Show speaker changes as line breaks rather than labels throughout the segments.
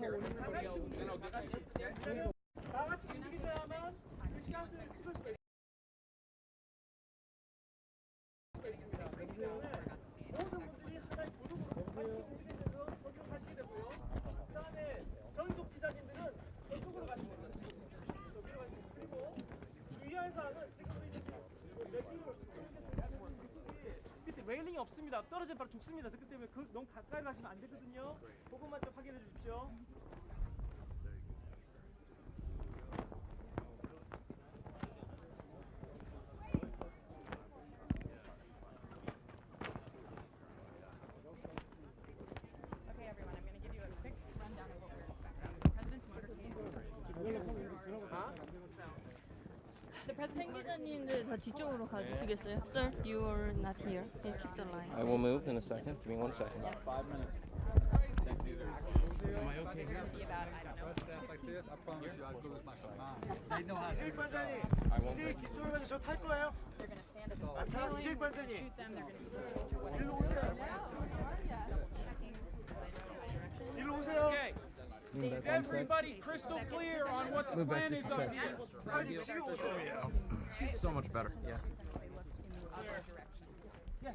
다 같이 움직이셔야만 그 샷을 찍을 수가 있습니다. 그렇기 때문에 모든 분들이 하나의 구독으로 같이 움직이셔서 건조하시게 되고요. 그 다음에 전속 기자진들은 저쪽으로 가시면 됩니다. 저기로 가시면 됩니다. 그리고 주의할 사항은 지금 밑에 레일링이 없습니다. 떨어지면 바로 죽습니다. 그렇기 때문에 너무 가까이 가시면 안 되거든요. 그것만 좀 확인해 주십시오.
팬 기자님들 다 뒤쪽으로 가주시겠어요? Sir, you are not here. Hey, keep the line.
I will move in a second. Give me 1 second.
Yeah.
5 minutes. Am I okay here? Like this, I promise you I'll lose my mind.
이재익 반장님, 이재익 기자님 저 탈 거예요? 안 타? 이재익 반장님, 일로 오세요. 일로 오세요.
Is everybody crystal clear on what the plan is up here?
빨리 지금 오세요.
So much better. Yeah.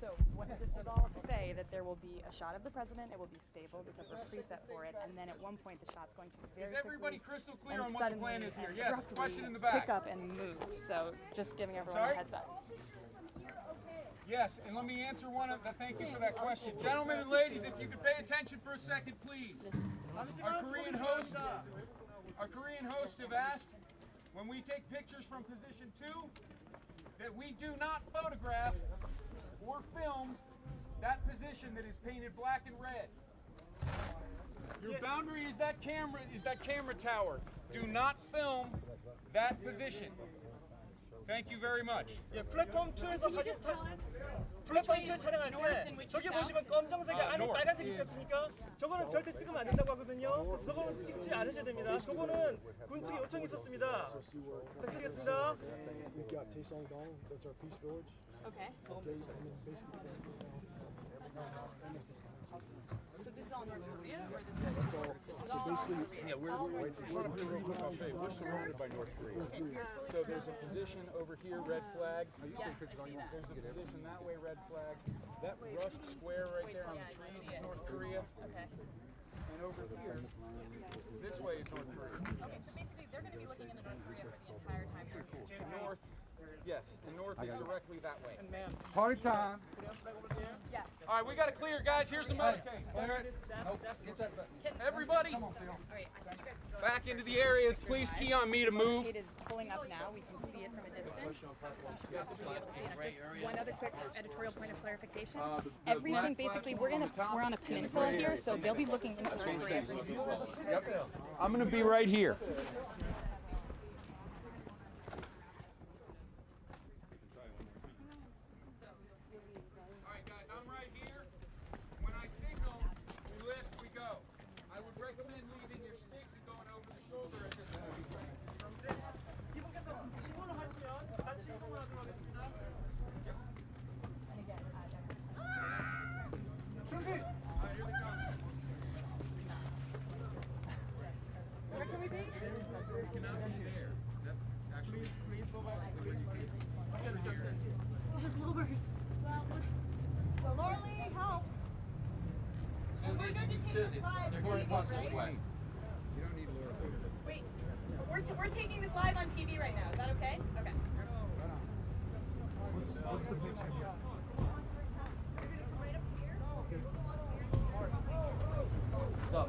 So what this is all to say that there will be a shot of the president, it will be stable because we're preset for it, and then at one point the shot's going to be very
Is everybody
quickly
crystal clear
and
on what the plan
suddenly
is here?
and
Yes,
abruptly
question in the back.
pick up and move. So just giving everyone
Sorry?
a heads up.
Yes, and let me answer one of the, thank you for that question. Gentlemen and ladies, if you could pay attention for a second, please. Our Korean hosts have asked, when we take pictures from position 2, that we do not photograph or film that position that is painted black and red. Your boundary is that camera tower. Do not film that position. Thank you very much.
예, 플랫폼 2에서 플랫폼 2 촬영할 때 저기 보시면 검정색이 안에 빨간색 있지 않습니까? 저거는 절대 찍으면 안 된다고 하거든요. 저거는 찍지 않으셔야 됩니다. 저거는 군 측에 요청이 있었습니다. 부탁드리겠습니다.
Okay. So this is all North Korea, or this is all North Korea?
Yeah, we're right real quick. I'll show you. What's surrounded by North Korea? So there's a position over here, red flags.
Yes, I see that.
There's a position that way, red flags. That rust square right there on the trees is North Korea.
Okay.
And over here, this way is North Korea.
Okay, so basically they're going to be looking into North Korea for the entire time they're here.
And north, yes, and north is directly that way.
Party time.
Yes.
All right, we got to clear, guys. Here's the motorcade. Clear it. Everybody,
All right, I think you guys can go.
back into the areas. Please key on me to move.
It is pulling up now. We can see it from a distance. Just one other quick editorial point of clarification. Everything basically, we're on a peninsula here, so they'll be looking into North Korea.
I'm going to be right here. All right, guys, I'm right here. When I signal, we lift, we go. I would recommend leaving your sticks and going over the shoulder at this point.
이분께서 신문을 하시면 단시 이동을 하도록 하겠습니다.
All right, here they come.
Where can we be?
We cannot be there. That's actually...
Please go back. Please.
Lorley, help.
Susie, they're going to bus this way.
Wait, we're taking this live on TV right now. Is that okay? Okay.
What's up?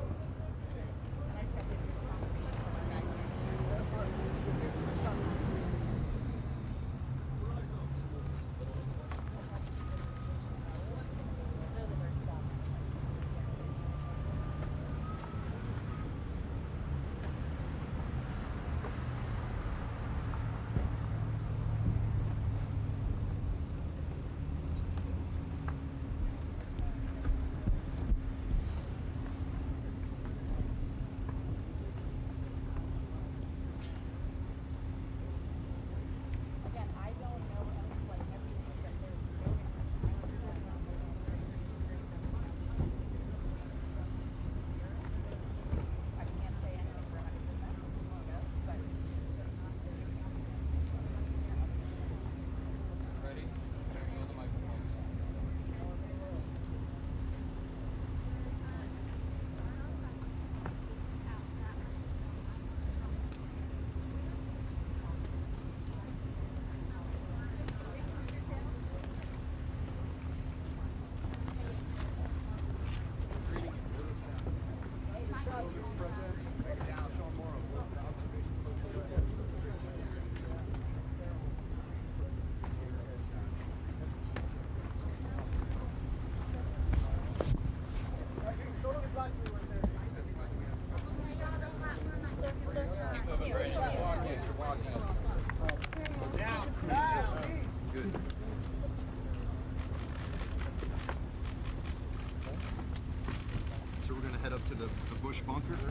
Bush bunker. Have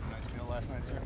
a nice meal last night, sir.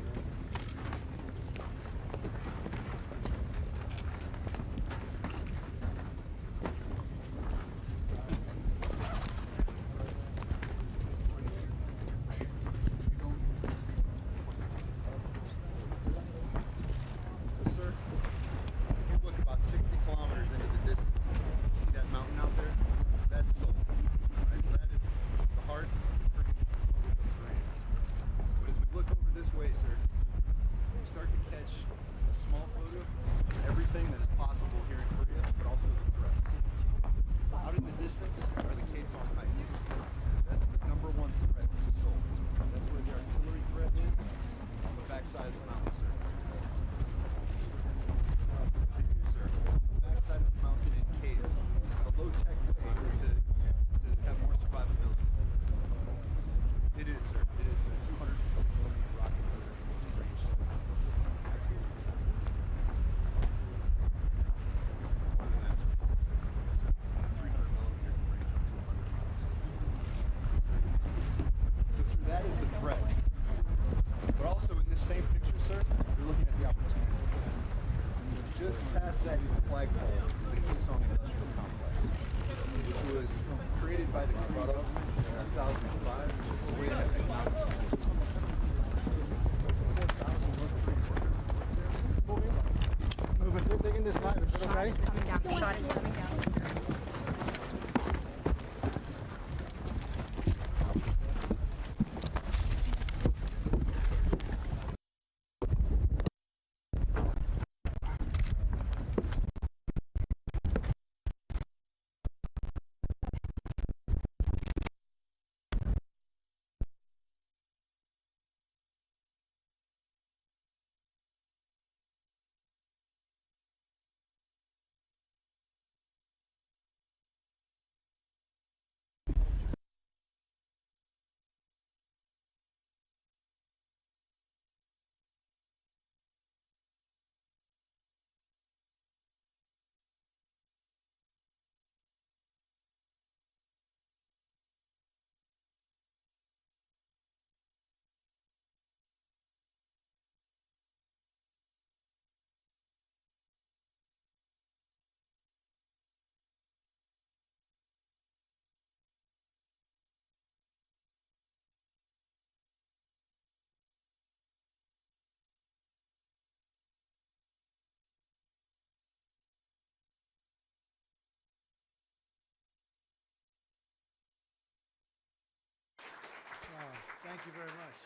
Thank you very much.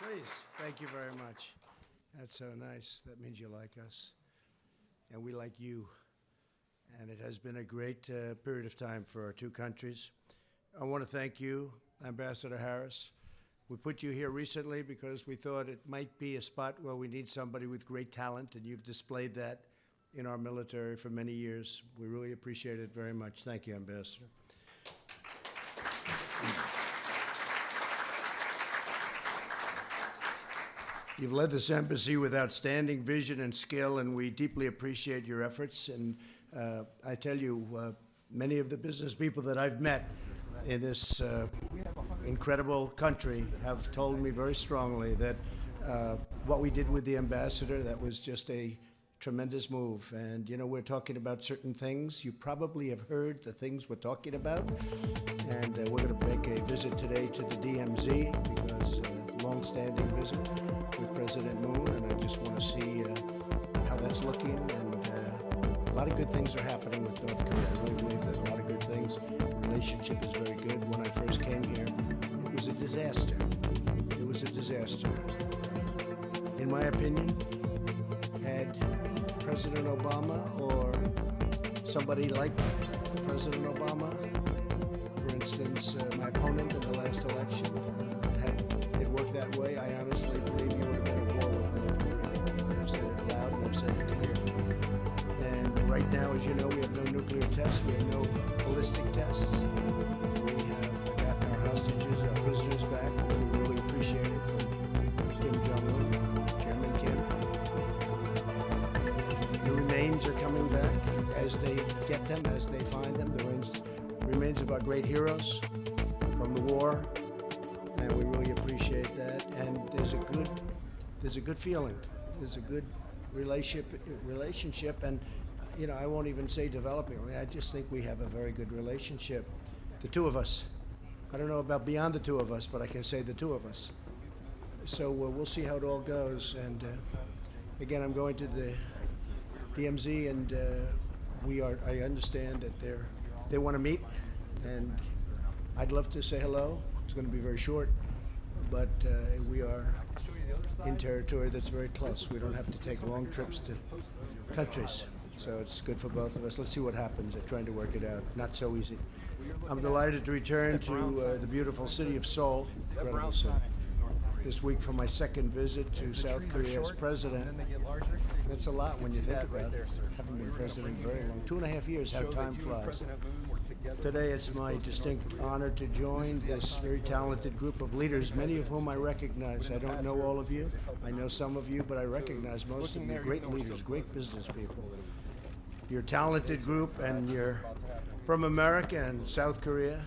Please, thank you very much. That's so nice. That means you like us, and we like you. And it has been a great period of time for our two countries. I want to thank you, Ambassador Harris. We put you here recently because we thought it might be a spot where we need somebody with great talent, and you've displayed that in our military for many years. We really appreciate it very much. Thank you, Ambassador. You've led this embassy with outstanding vision and skill, and we deeply appreciate your efforts. And I tell you, many of the business people that I've met in this incredible country have told me very strongly that what we did with the ambassador, that was just a tremendous move. And, you know, we're talking about certain things. You probably have heard the things we're talking about. And we're going to make a visit today to the DMZ because long-standing visit with President Moon, and I just want to see how that's looking. And a lot of good things are happening with North Korea. I really believe that a lot of good things. The relationship is very good. When I first came here, it was a disaster. It was a disaster. In my opinion, had President Obama or somebody like President Obama, for instance, my opponent in the last election, had it worked that way, I honestly believe he would have been at war with North Korea. I've said it loud and I've said it clear. And right now, as you know, we have no nuclear tests, we have no ballistic tests. We have gotten our hostages, our prisoners back, and we really appreciate it from Kim Jong-un, Chairman Kim. them as they find them, the remains of our great heroes from the war, and we really appreciate that. And there's a good feeling, there's a good relationship, and you know, I won't even say developing. I mean, I just think we have a very good relationship, the two of us. I don't know about beyond the two of us, but I can say the two of us. So we'll see how it all goes. And again, I'm going to the DMZ, and I understand that they want to meet, and I'd love to say hello. It's going to be very short, but we are in territory that's very close. We don't have to take long trips to countries, so it's good for both of us. Let's see what happens. They're trying to work it out. Not so easy. I'm delighted to return to the beautiful city of Seoul, incredible city, this week for my second visit to South Korea as president. That's a lot when you think about it. Haven't been president very long. 2.5 years, how time flies. Today it's my distinct honor to join this very talented group of leaders, many of whom I recognize. I don't know all of you. I know some of you, but I recognize most of you. Great leaders, great business people. You're a talented group, and you're from America and South Korea.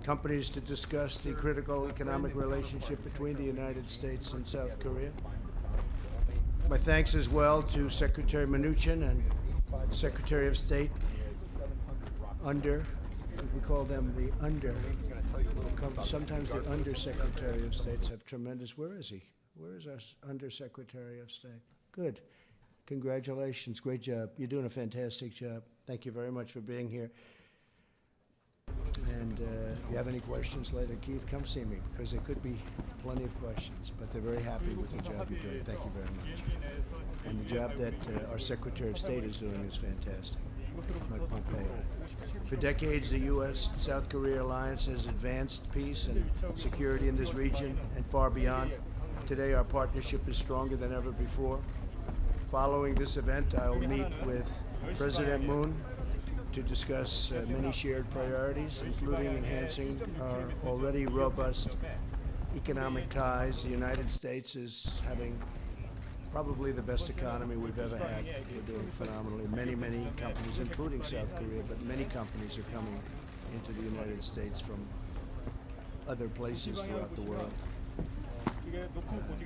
Companies to discuss the critical economic relationship between the United States and South Korea. My thanks as well to Secretary Mnuchin and Secretary of State we call them the sometimes the Undersecretary of States have tremendous, where is he? Where is our Undersecretary of State? Good. Congratulations, great job. You're doing a fantastic job. Thank you very much for being here. And if you have any questions later, Keith, come see me, because there could be plenty of questions, but they're very happy with the job you're doing. Thank you very much. And the job that our Secretary of State is doing is fantastic, Mike Pompeo. For decades, the U.S.-South Korea alliance has advanced peace and security in this region and far beyond. Today, our partnership is stronger than ever before. Following this event, I'll meet with President Moon to discuss many shared priorities, including enhancing our already robust economic ties. The United States is having probably the best economy we've ever had. We're doing phenomenally. Many, many companies, including South Korea, but many companies are coming into the United States from other places throughout the world.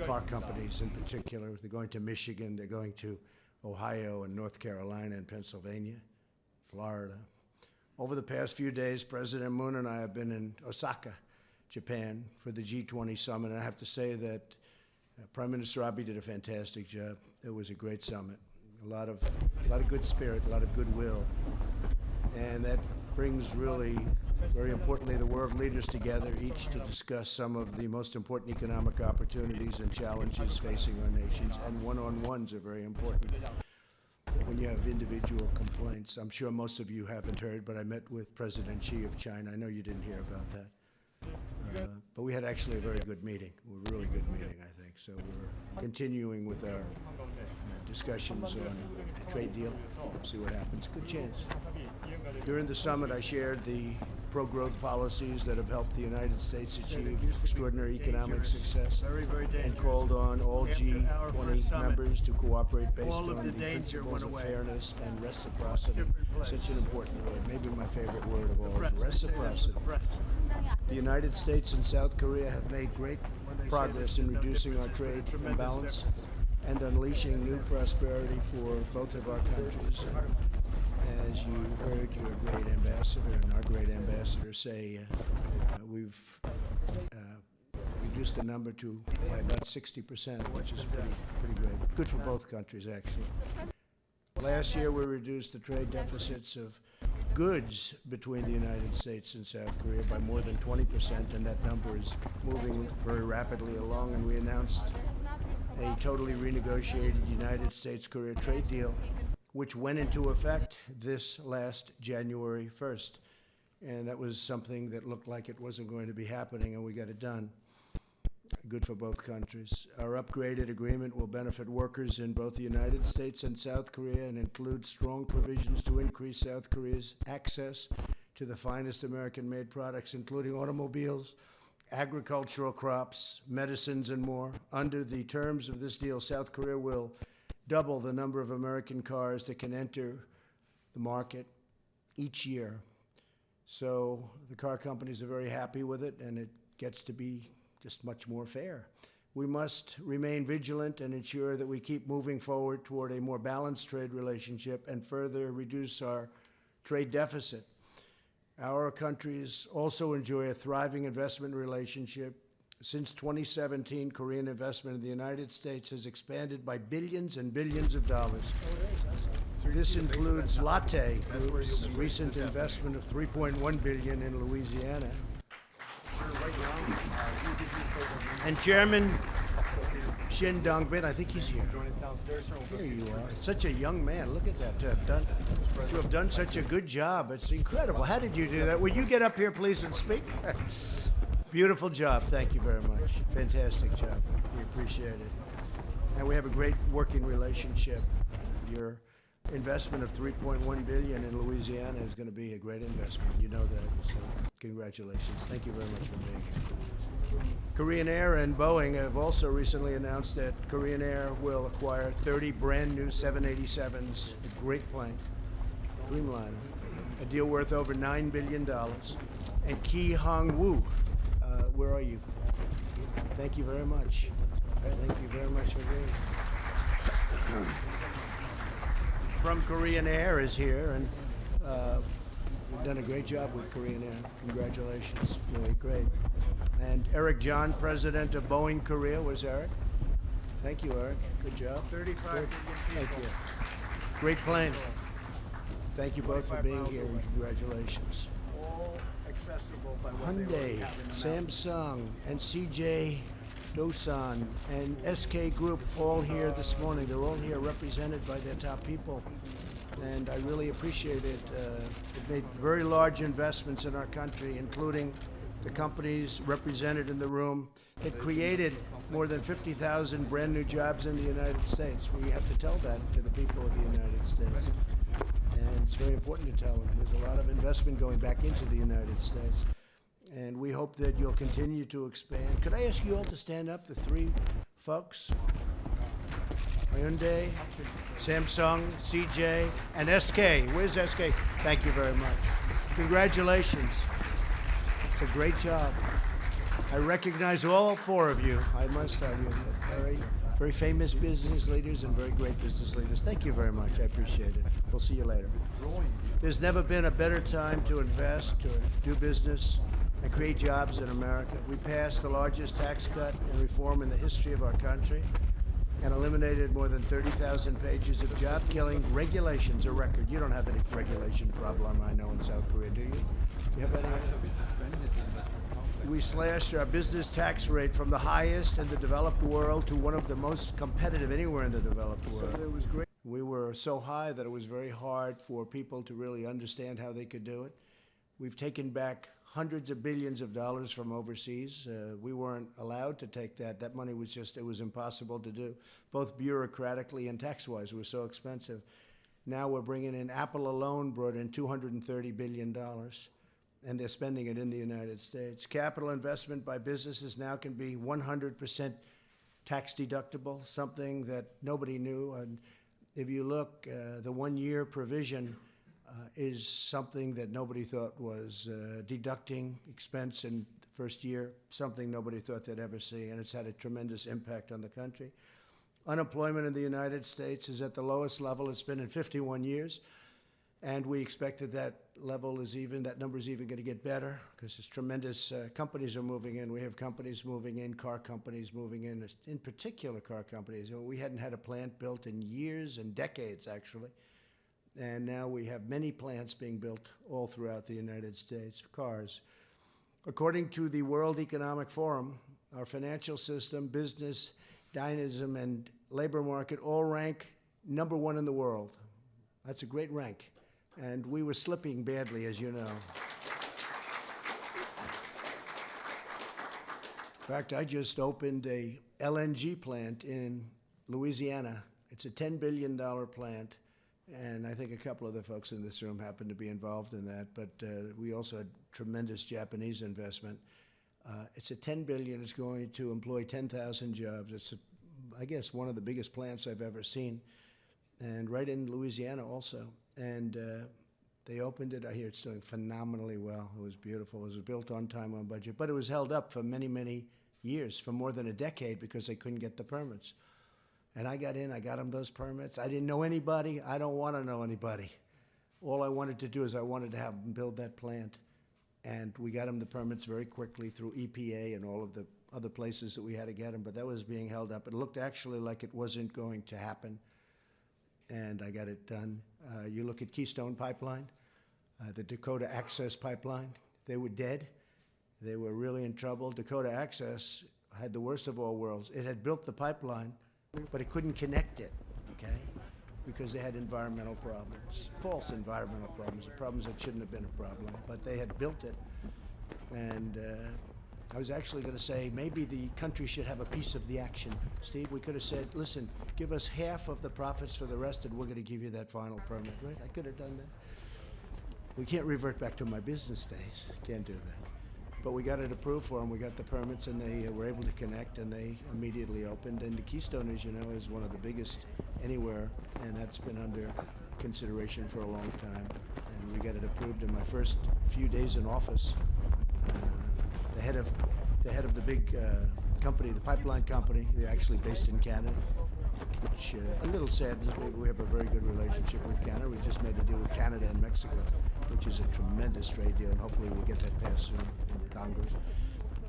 Car companies in particular. They're going to Michigan, they're going to Ohio and North Carolina and Pennsylvania, Florida. Over the past few days, President Moon and I have been in Osaka, Japan, for the G20 summit. And I have to say that Prime Minister Abe did a fantastic job. It was a great summit. A lot of good spirit, a lot of goodwill. And that brings really, very importantly, the world leaders together, each to discuss some of the most important economic opportunities and challenges facing our nations. And one-on-ones are very important. When you have individual complaints, I'm sure most of you haven't heard, but I met with President Xi of China. I know you didn't hear about that. But we had actually a very good meeting, a really good meeting, I think. So we're continuing with our discussions on the trade deal. See what happens. Good chance. During the summit, I shared the pro-growth policies that have helped the United States achieve extraordinary economic success, and called on all G20 members to cooperate based on the principles of fairness and reciprocity. Such an important word, maybe my favorite word of all is reciprocity. The United States and South Korea have made great progress in reducing our trade imbalance and unleashing new prosperity for both of our countries. As you heard your great ambassador and our great ambassador say, we've reduced the number by about 60%, which is pretty great. Good for both countries, actually. Last year, we reduced the trade deficits of goods between the United States and South Korea by more than 20%, and that number is moving very rapidly along, and we announced a totally renegotiated United States-Korea trade deal, which went into effect this last January 1st. And that was something that looked like it wasn't going to be happening, and we got it done. Good for both countries. Our upgraded agreement will benefit workers in both the United States and South Korea and includes strong provisions to increase South Korea's access to the finest American-made products, including automobiles, agricultural crops, medicines, and more. Under the terms of this deal, South Korea will double the number of American cars that can enter the market each year. So the car companies are very happy with it, and it gets to be just much more fair. We must remain vigilant and ensure that we keep moving forward toward a more balanced trade relationship and further reduce our trade deficit. Our countries also enjoy a thriving investment relationship. Since 2017, Korean investment in the United States has expanded by billions and billions of dollars. This includes Lotte Group's recent investment of $3.1 billion in Louisiana. And Chairman Shin Dong-bin, I think he's here. Here you are. Such a young man. Look at that. To have done such a good job. It's incredible. How did you do that? Would you get up here, please, and speak? Beautiful job. Thank you very much. Fantastic job. We appreciate it. And we have a great working relationship. Your investment of $3.1 billion in Louisiana is going to be a great investment. You know that. So congratulations. Thank you very much for being here. Korean Air and Boeing have also recently announced that Korean Air will acquire 30 brand new 787s, a great plane, Dreamliner, a deal worth over $9 billion. And Ki Hong-woo, where are you? Thank you very much. Thank you very much for being here. From Korean Air is here, and you've done a great job with Korean Air. Congratulations. Really great. And Eric John, president of Boeing Korea. Where's Eric? Thank you, Eric. Good job. 35 million people. Thank you. Great plane. Thank you both for being here, and congratulations.
All accessible by what
Hyundai, Samsung, and CJ Dosan, and SK Group all here this morning. They're all here represented by their top people. And I really appreciate it. It made very large investments in our country, including the companies represented in the room. They've created more than 50,000 brand new jobs in the United States. We have to tell that to the people of the United States. And it's very important to tell them. There's a lot of investment going back into the United States. And we hope that you'll continue to expand. Could I ask you all to stand up, the three folks? Hyundai, Samsung, CJ, and SK. Where's SK? Thank you very much. Congratulations. It's a great job. I recognize all four of you. I must tell you, very, very famous business leaders and very great business leaders. Thank you very much. I appreciate it. We'll see you later. There's never been a better time to invest or do business and create jobs in America. We passed the largest tax cut and reform in the history of our country and eliminated more than 30,000 pages of job-killing regulations, a record. You don't have any regulation problem, I know, in South Korea, do you? You have any? We slashed our business tax rate from the highest in the developed world to one of the most competitive anywhere in the developed world. So it was great. We were so high that it was very hard for people to really understand how they could do it. We've taken back hundreds of billions of dollars from overseas. We weren't allowed to take that. That money was just, it was impossible to do. Both bureaucratically and tax-wise, it was so expensive. Now we're bringing in, Apple alone brought in $230 billion, and they're spending it in the United States. Capital investment by businesses now can be 100% tax deductible, something that nobody knew. And if you look, the one-year provision is something that nobody thought was deducting expense in the first year, something nobody thought they'd ever see, and it's had a tremendous impact on the country. Unemployment in the United States is at the lowest level it's been in 51 years, and we expect that that level is even, that number is even going to get better because it's tremendous. Companies are moving in. We have companies moving in, car companies moving in particular car companies. We hadn't had a plant built in years and decades, actually. And now we have many plants being built all throughout the United States, cars. According to the World Economic Forum, our financial system, business, dynamism, and labor market all rank #1 in the world. That's a great rank. And we were slipping badly, as you know. In fact, I just opened a LNG plant in Louisiana. It's a $10 billion plant. And I think a couple of the folks in this room happen to be involved in that, but we also had tremendous Japanese investment. It's a $10 billion. It's going to employ 10,000 jobs. It's, I guess, one of the biggest plants I've ever seen, and right in Louisiana also. And They opened it. I hear it's doing phenomenally well. It was beautiful. It was built on time, on budget. But it was held up for many, many years, for more than a decade, because they couldn't get the permits. And I got in. I got them those permits. I didn't know anybody. I don't want to know anybody. All I wanted to do is I wanted to have them build that plant. And we got them the permits very quickly through EPA and all of the other places that we had to get them. But that was being held up. It looked actually like it wasn't going to happen. And I got it done. You look at Keystone Pipeline, the Dakota Access Pipeline, they were dead. They were really in trouble. Dakota Access had the worst of all worlds. It had built the pipeline, but it couldn't connect it, okay? Because they had environmental problems, false environmental problems that shouldn't have been a problem, but they had built it. And I was actually going to say maybe the country should have a piece of the action. Steve, we could have said, listen, give us half of the profits for the rest, and we're going to give you that final permit, right? I could have done that. We can't revert back to my business days. Can't do that. But we got it approved for them. We got the permits, and they were able to connect, and they immediately opened. And the Keystone, as you know, is one of the biggest anywhere, and that's been under consideration for a long time. And we got it approved in my first few days in office. The head of the big company, the pipeline company, they're actually based in Canada, which a little sad. We have a very good relationship with Canada. We just made a deal with Canada and Mexico, which is a tremendous trade deal, and hopefully we'll get that passed soon in Congress.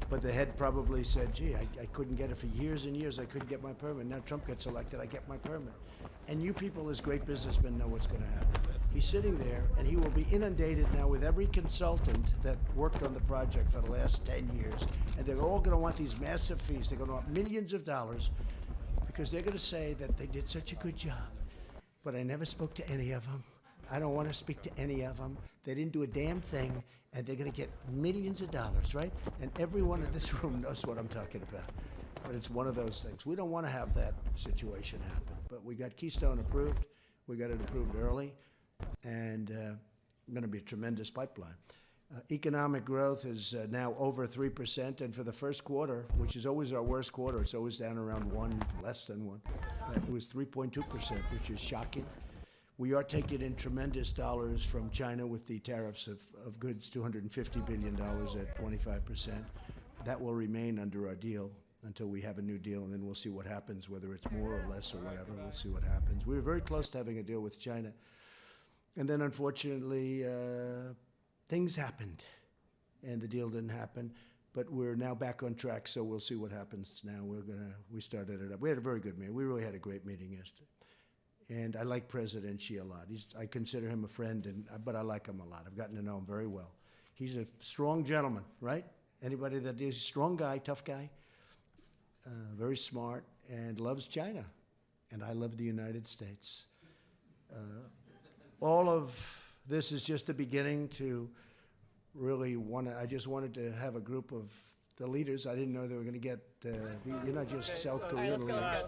But the head probably said, gee, I couldn't get it for years and years. I couldn't get my permit. Now Trump gets elected, I get my permit. And you people as great businessmen know what's going to happen. He's sitting there, and he will be inundated now with every consultant that worked on the project for the last 10 years. And they're all going to want these massive fees. They're going to want millions of dollars because they're going to say that they did such a good job. But I never spoke to any of them. I don't want to speak to any of them. They didn't do a damn thing, and they're going to get millions of dollars, right? And everyone in this room knows what I'm talking about. But it's one of those things. We don't want to have that situation happen. But we got Keystone approved. We got it approved early. And going to be a tremendous pipeline. Economic growth is now over 3%, and for the first quarter, which is always our worst quarter, it's always down around 1, less than 1. It was 3.2%, which is shocking. We are taking in tremendous dollars from China with the tariffs of goods, $250 billion at 25%. That will remain under our deal until we have a new deal, and then we'll see what happens, whether it's more or less or whatever. We'll see what happens. We were very close to having a deal with China. And then, unfortunately, things happened, and the deal didn't happen. But we're now back on track, so we'll see what happens now. We started it up. We had a very good meeting. We really had a great meeting yesterday. And I like President Xi a lot. I consider him a friend, but I like him a lot. I've gotten to know him very well. He's a strong gentleman, right? Anybody that is a strong guy, tough guy, very smart, and loves China. And I love the United States. All of this is just the beginning to really I just wanted to have a group of the leaders. I didn't know they were going to get, you're not just South Korean leaders,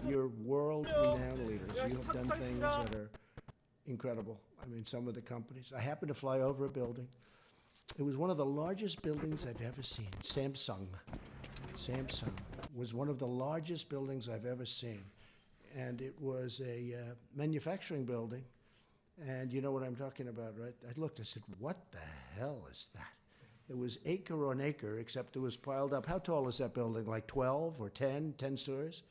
you're world-renowned leaders. You have done things that are incredible. I mean, some of the companies. I happened to fly over a building. It was one of the largest buildings I've ever seen. Samsung was one of the largest buildings I've ever seen. And it was a manufacturing building. And you know what I'm talking about, right? I looked, I said, what the hell is that? It was acre on acre, except it was piled up. How tall is that building? Like 12 or 10 stories?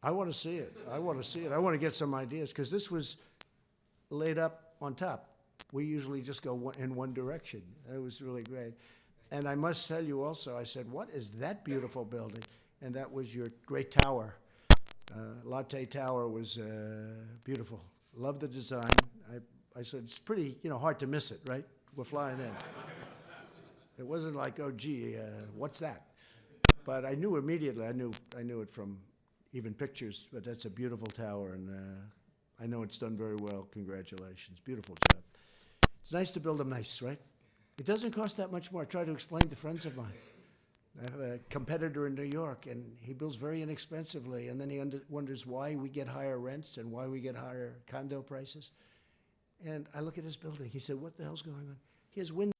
I want to see it. I want to get some ideas, because this was laid up on top. We usually just go in one direction. It was really great. And I must tell you also, I said, what is that beautiful building? And that was your great tower. Latte Tower was beautiful. Loved the design. I said, it's pretty, hard to miss it, right? We're flying in. It wasn't like, oh, gee, what's that? But I knew immediately. I knew it from even pictures. But that's a beautiful tower, and I know it's done very well. Congratulations. Beautiful job. It's nice to build them nice, right? It doesn't cost that much more. I try to explain to friends of mine. I have a competitor in New York, and he builds very inexpensively, and then he wonders why we get higher rents and why we get higher condo prices. And I look at his building. He said, what the hell's going on? He has windows.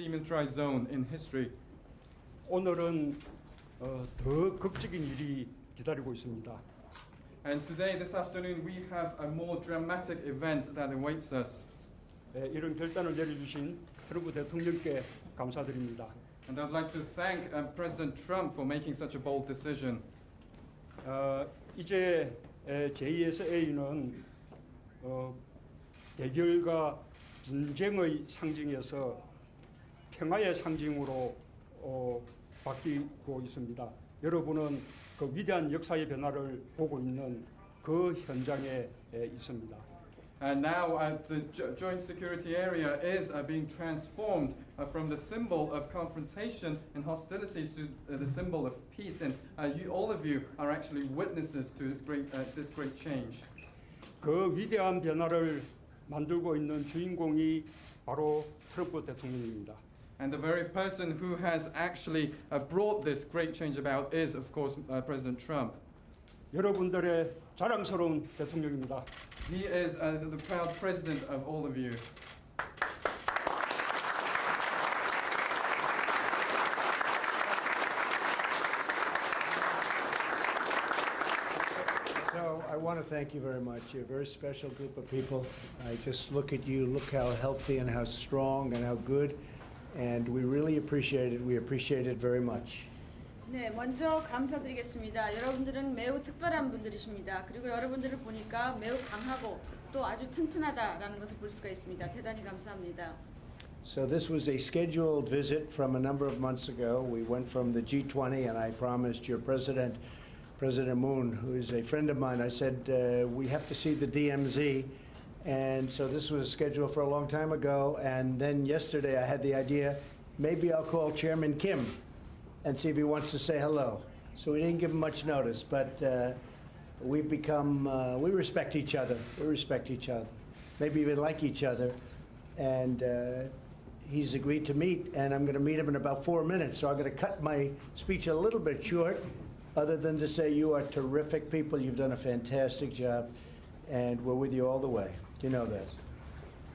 demilitarized zone in history.
오늘은 더 극적인 일이 기다리고 있습니다.
And today, this afternoon, we have a more dramatic event that awaits us.
이런 결단을 내려주신 트럼프 대통령께 감사드립니다.
And I'd like to thank President Trump for making such a bold decision.
이제 JSA는 대결과 분쟁의 상징에서 평화의 상징으로 바뀌고 있습니다. 여러분은 그 위대한 역사의 변화를 보고 있는 그 현장에 있습니다.
And now the joint security area is being transformed from the symbol of confrontation and hostilities to the symbol of peace. And all of you are actually witnesses to this great change.
그 위대한 변화를 만들고 있는 주인공이 바로 트럼프 대통령입니다.
And the very person who has actually brought this great change about is, of course, President Trump.
여러분들의 자랑스러운 대통령입니다.
He is the proud president of all of you.
So I want to thank you very much. You're a very special group of people. I just look at you, look how healthy and how strong and how good, and we really appreciate it. We appreciate it very much.
네, 먼저 감사드리겠습니다. 여러분들은 매우 특별한 분들이십니다. 그리고 여러분들을 보니까 매우 강하고 또 아주 튼튼하다라는 것을 볼 수가 있습니다. 대단히 감사합니다.
So this was a scheduled visit from a number of months ago. We went from the G20, and I promised your president, President Moon, who is a friend of mine, I said, we have to see the DMZ. And so this was scheduled for a long time ago. And then yesterday I had the idea, maybe I'll call Chairman Kim and see if he wants to say hello. So we didn't give him much notice, but we've become, we respect each other. We respect each other, maybe even like each other. And he's agreed to meet, and I'm going to meet him in about 4 minutes. So I'm going to cut my speech a little bit short, other than to say you are terrific people. You've done a fantastic job, and we're with you all the way. You know that.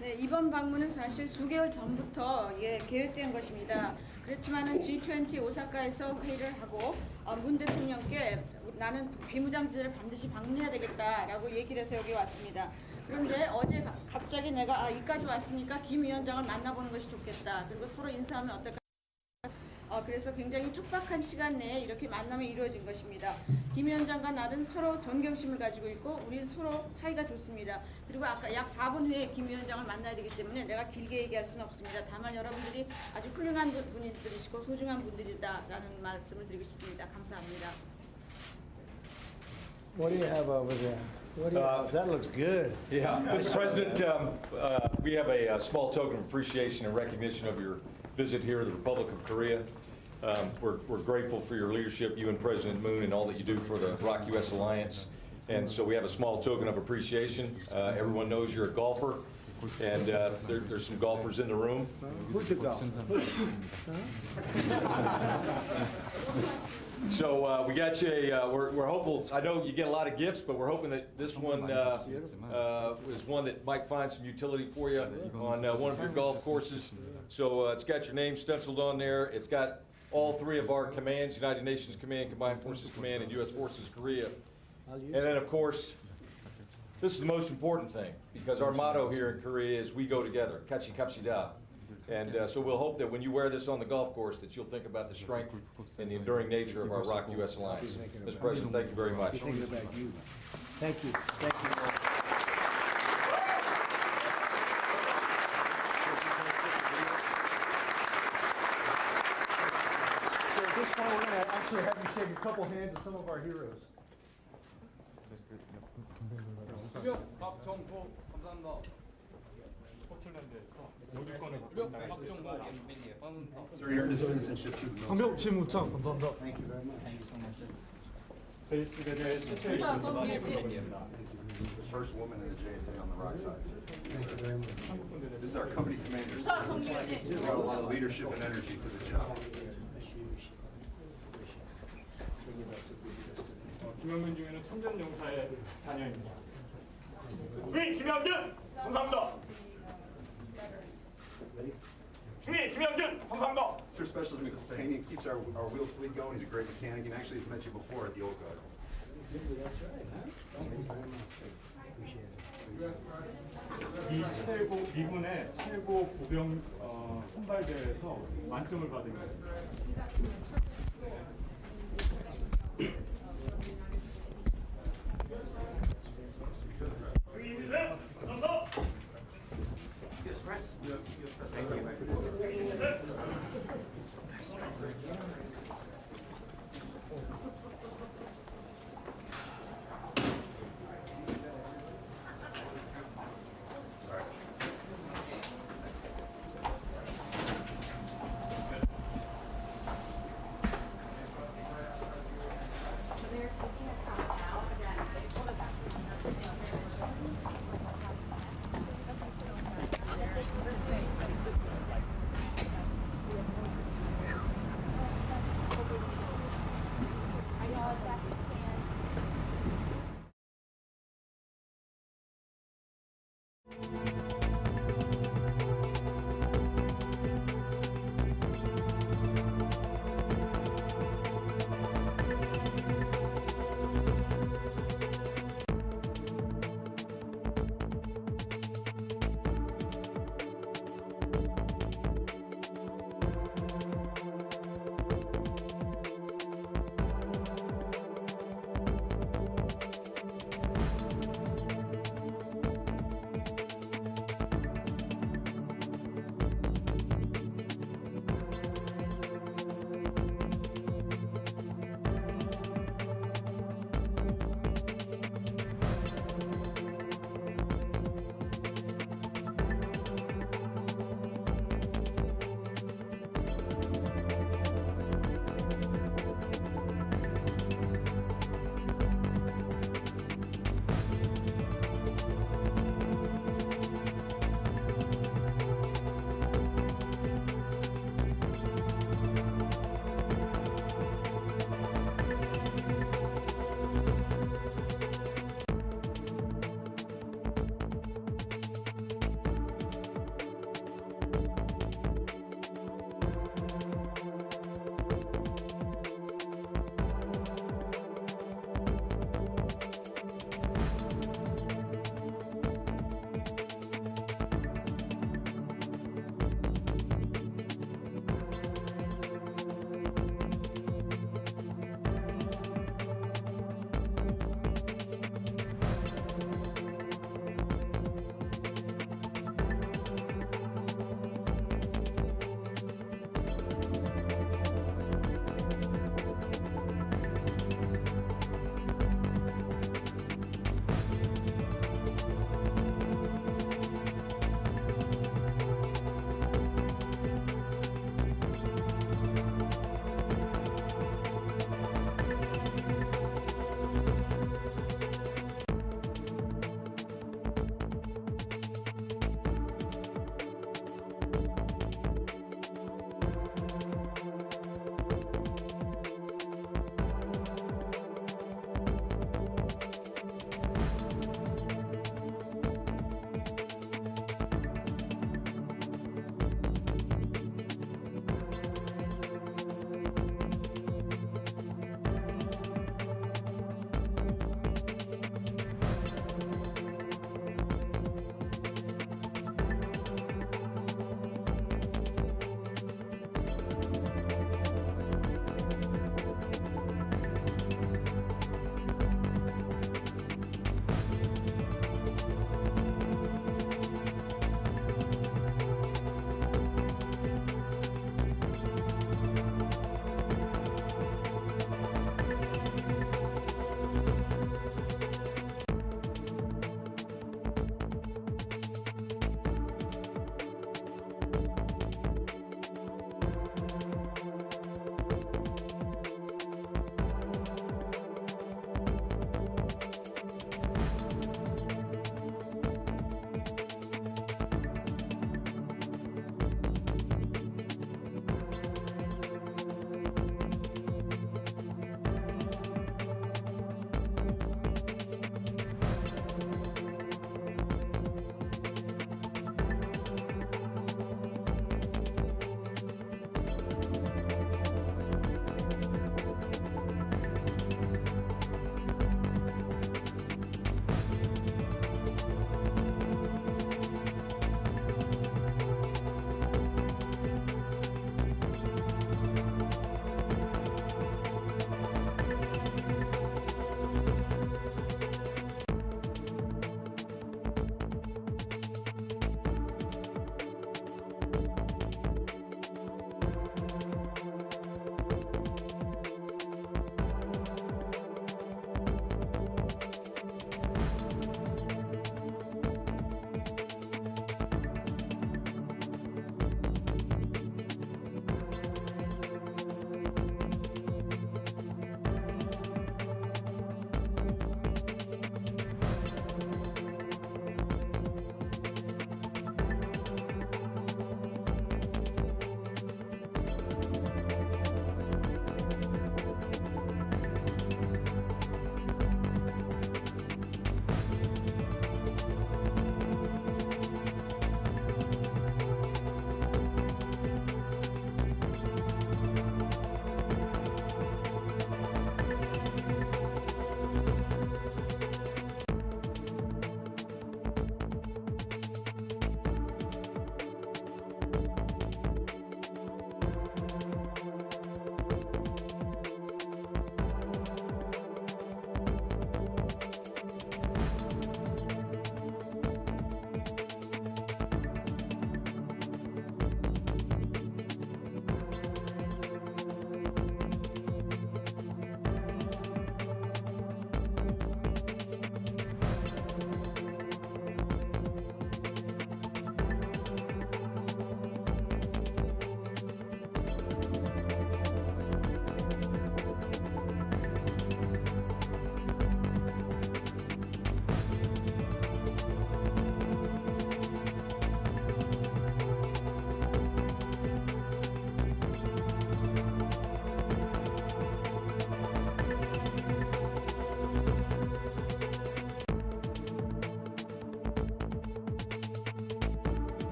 네, 이번 방문은 사실 수개월 전부터 계획된 것입니다. 그렇지만은 G20 오사카에서 회의를 하고 문 대통령께 나는 비무장지대를 반드시 방문해야 되겠다라고 얘기를 해서 여기 왔습니다. 그런데 어제 갑자기 내가 이까지 왔으니까 김 위원장을 만나보는 것이 좋겠다. 그리고 서로 인사하면 어떨까? 그래서 굉장히 촉박한 시간 내에 이렇게 만남이 이루어진 것입니다. 김 위원장과 나는 서로 존경심을 가지고 있고 우리 서로 사이가 좋습니다. 그리고 아까 약 4분 후에 김 위원장을 만나야 되기 때문에 내가 길게 얘기할 수는 없습니다. 다만 여러분들이 아주 훌륭한 분들이시고 소중한 분들이다라는 말씀을 드리고 싶습니다. 감사합니다.
What do you have over there? What do you have? That looks good.
Yeah, Mr. President, we have a small token of appreciation and recognition of your visit here to the Republic of Korea. We're grateful for your leadership, you and President Moon, and all that you do for the ROK-US Alliance. And so we have a small token of appreciation. Everyone knows you're a golfer, and there's some golfers in the room.
Who's a golfer?
So we got you. We're hopeful. I know you get a lot of gifts, but we're hoping that this one is one that might find some utility for you on one of your golf courses. So it's got your name stenciled on there. It's got all three of our commands: United Nations Command, Combined Forces Command, and U.S. Forces Korea. And then, of course, this is the most important thing, because our motto here in Korea is "We go together." Kachi kapsida. And so we'll hope that when you wear this on the golf course, that you'll think about the strength and the enduring nature of our ROK-US Alliance. Mr. President, thank you very much.
Thank you. Thank you. Thank you.
So at this point, we're going to actually have you shake a couple hands of some of our heroes. Sir, you earned his citizenship through the military.
Thank you very much. Thank you so much, sir.
The first woman in the JSA on the ROK side, sir.
Thank you very much.
This is our company commander, sir. He brought a lot of leadership and energy to the job.
김영민 중에는 참전용사의 자녀입니다. 주의 김영균! 감사합니다.
중위 김영준 감사합니다.
Sir Special Mr. Painting keeps our wheel fleet going. He's a great mechanic. And actually, he's met you before at the old guard.
이 최고 미군의 최고 보병 선발대회에서 만점을 받은 거예요.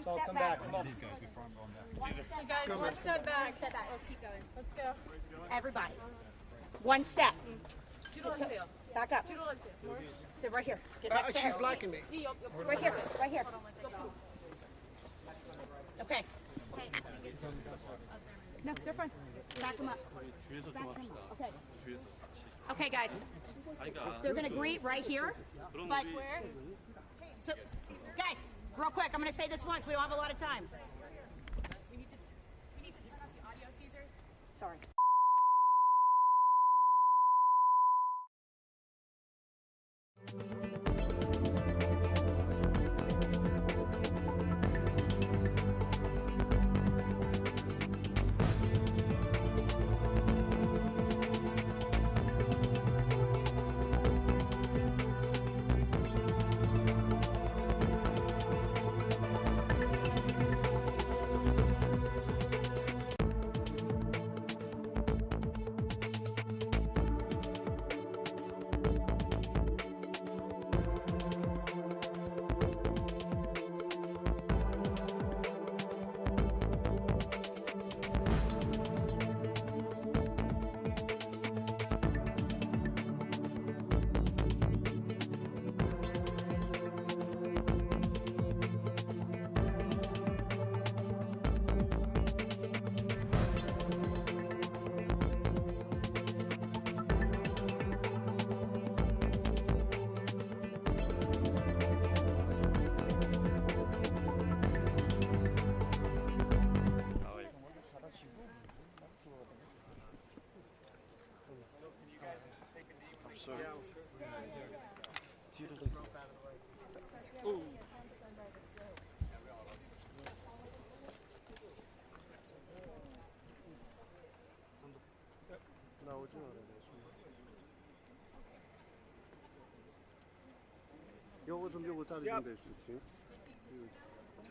all come back. Come on.
Hey guys, one step back. Let's keep going. Let's go. Everybody. One step. Back up. Sit right here. Get next to her.
She's blocking me.
Right here. Right here. Okay. No, they're fine. Back them up. Back them up. Okay. Okay, guys. They're gonna greet right here. But so, guys, real quick, I'm gonna say this once. We don't have a lot of time. We need to turn off the audio, Caesar. Sorry.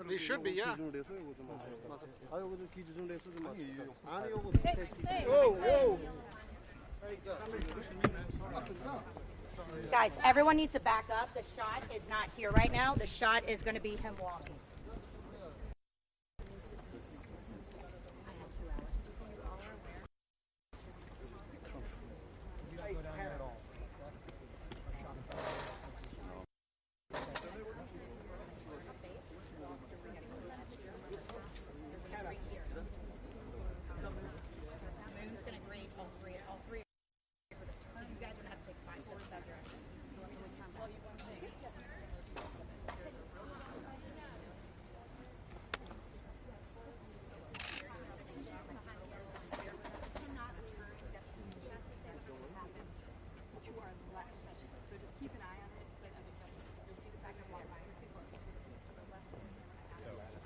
They should be, yeah. Whoa, whoa.
Guys, everyone needs to back up. The shot is not here right now. The shot is going to be him walking.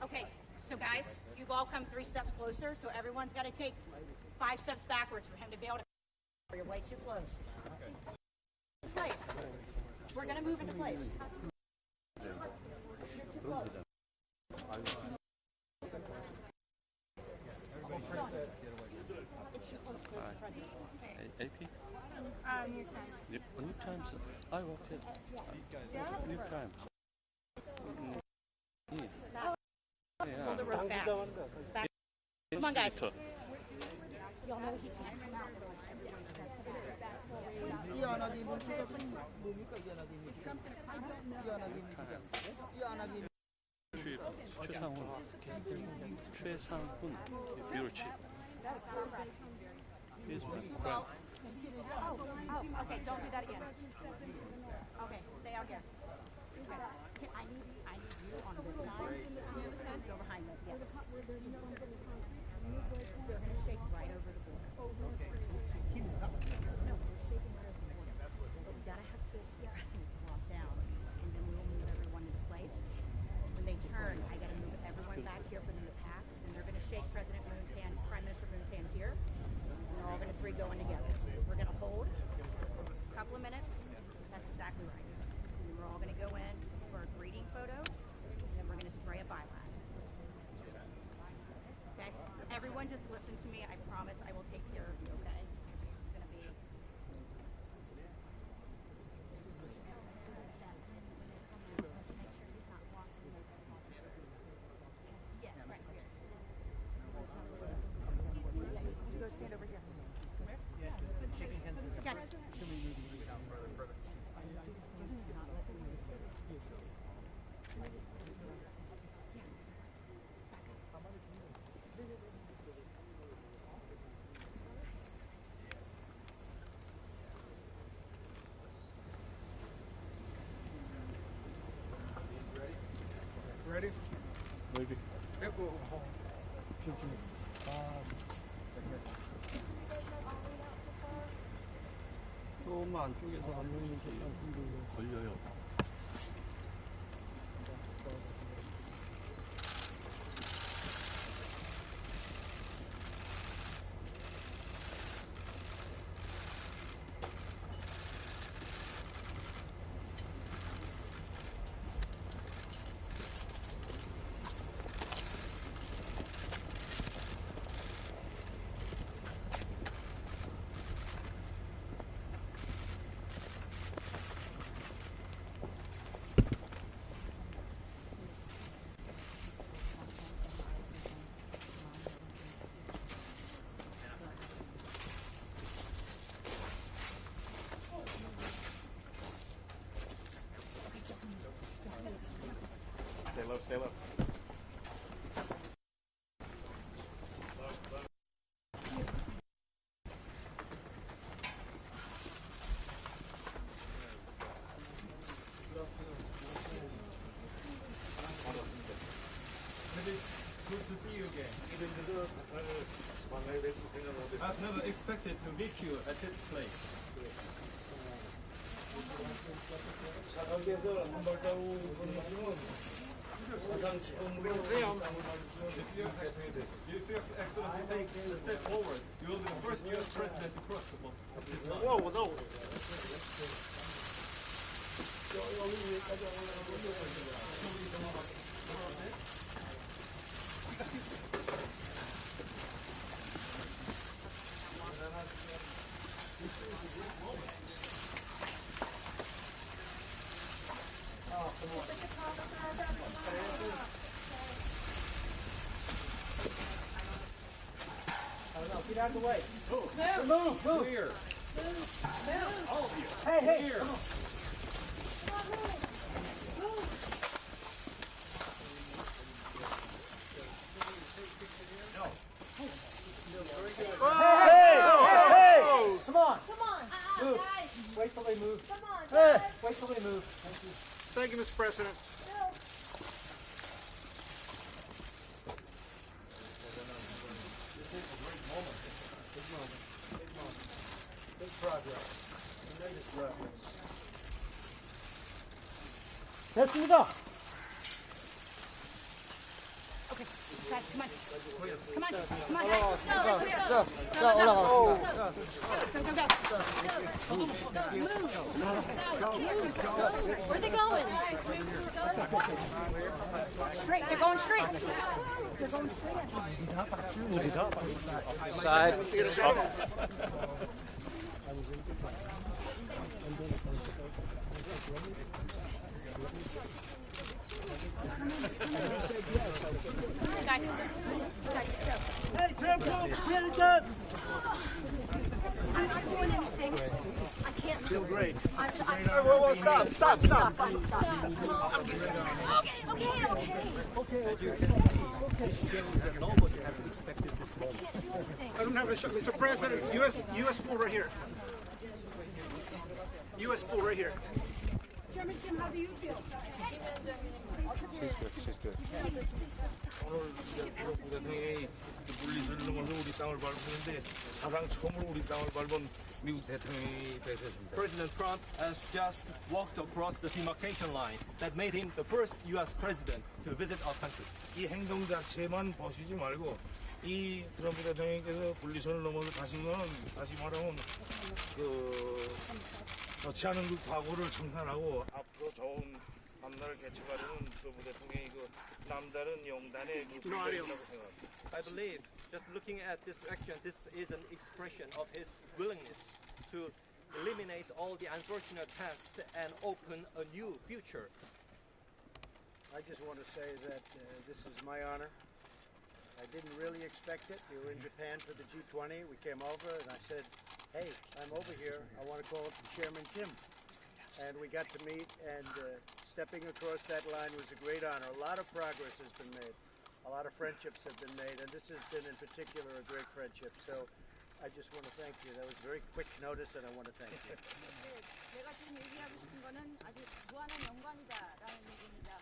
Okay, so guys, you've all come 3 steps closer, so everyone's got to take 5 steps backwards for him to be able to. You're way too close. Place. We're going to move into place. It's too close to the front.
AP?
New Times.
New Times. I worked at New Times.
Pull the rope back. Back. Come on, guys. Y'all know he can't come out.
최상훈 뷰러 칩. Here's one.
Okay, don't do that again. Okay, stay out here. Okay. I need you on this side. Go behind me. Yes. We're going to shake right over the border. No, we're shaking right over the border. But we got to have space for us to walk down, and then we'll move everyone into place. When they turn, I got to move everyone back here for them to pass, and they're going to shake President Moon's hand, Prime Minister Moon's hand here, and they're all going to 3 go in together. We're going to hold a couple of minutes. That's exactly right. And then we're all going to go in for a greeting photo, and then we're going to spray a byline. Okay? Everyone just listen to me. I promise I will take care of you, okay? It's going to be...
Ready?
Ready.
Yep.
조금만 안쪽에서 하면 걸려요.
Stay low, stay low.
Good to see you again.
I've never expected to meet you at this place. If Your Excellency takes a step forward, you will be the first U.S. president to cross the line. Whoa, no.
Get out of the way.
Move. Clear.
All of you. Hey.
Clear.
Come on. Hey! Come on. Move. Wait till they move.
Come on,
Wait till they move.
Thank you, Mr. President.
Big progress. Tremendous progress.
됐습니다.
Okay, guys, come on. Come on.
자, 올라가겠습니다.
Where are they going? Straight. They're going straight.
Side.
Guys.
Hey, Trump, get it done.
I'm not doing anything. I can't.
Feel great.
Whoa, stop.
Nobody has expected this moment.
I don't have a shot. Mr. President, U.S. pool right here. U.S. pool right here.
Chairman Jim, how do you feel?
She's good.
오늘 트럼프 대통령이 물리선을 넘어서 우리 땅을 밟았는데 사상 처음으로 우리 땅을 밟은 미국 대통령이 되셨습니다.
President Trump has just walked across the demarcation line that made him the first U.S. president to visit our country.
이 행동 자체만 보시지 말고 이 트럼프 대통령께서 분리선을 넘어서 가신 거는 다시 말하면 좋지 않은 그 과거를 청산하고 앞으로 좋은 앞날을 개척하려는 트럼프 대통령이 그 남다른 용단의 그 분량이라고 생각합니다.
I believe, just looking at this action, this is an expression of his willingness to eliminate all the unfortunate past and open a new future.
I just want to say that this is my honor. I didn't really expect it. We were in Japan for the G20. We came over and I said, hey, I'm over here. I want to call Chairman Kim. And we got to meet, and stepping across that line was a great honor. A lot of progress has been made. A lot of friendships have been made, and this has been in particular a great friendship. So I just want to thank you. That was very quick notice, and I want to thank you.
내가 지금 얘기하고 싶은 거는 아주 무한한 영광이다라는 얘기입니다.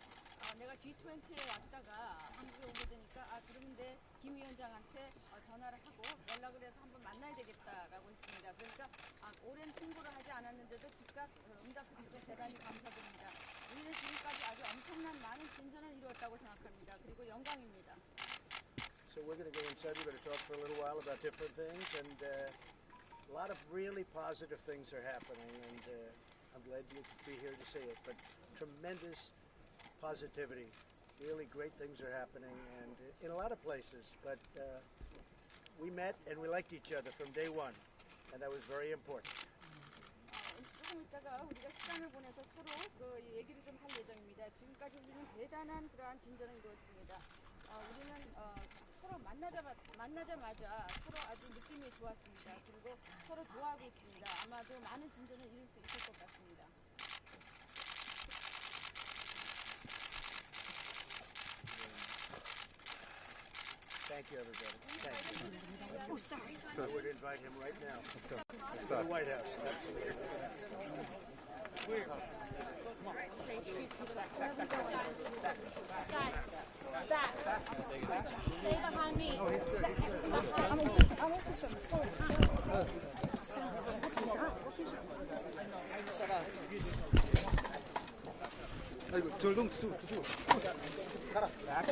내가 G20에 왔다가 한국에 오게 되니까 그런데 김 위원장한테 전화를 하고 연락을 해서 한번 만나야 되겠다라고 했습니다. 그러니까 오랜 통보를 하지 않았는데도 즉각 응답해 주셔서 대단히 감사드립니다. 우리는 지금까지 아주 엄청난 많은 진전을 이루었다고 생각합니다. 그리고 영광입니다.
So we're going to go inside. We're going to talk for a little while about different things, and a lot of really positive things are happening, and I'm glad you could be here to see it. But tremendous positivity, really great things are happening, and in a lot of places. But we met and we liked each other from day one, and that was very important.
조금 있다가 우리가 시간을 보내서 서로 그 얘기를 좀 할 예정입니다. 지금까지 우리는 대단한 그러한 진전을 이루었습니다. 우리는 서로 만나자마자 서로 아주 느낌이 좋았습니다. 그리고 서로 좋아하고 있습니다. 아마도 많은 진전을 이룰 수 있을 것 같습니다.
Thank you, everybody. Thank you.
Oh, sorry.
I would invite him right now. To the White House.
Guys, back. Stay behind me. I'm official.
아이고, 저동 가라. Back.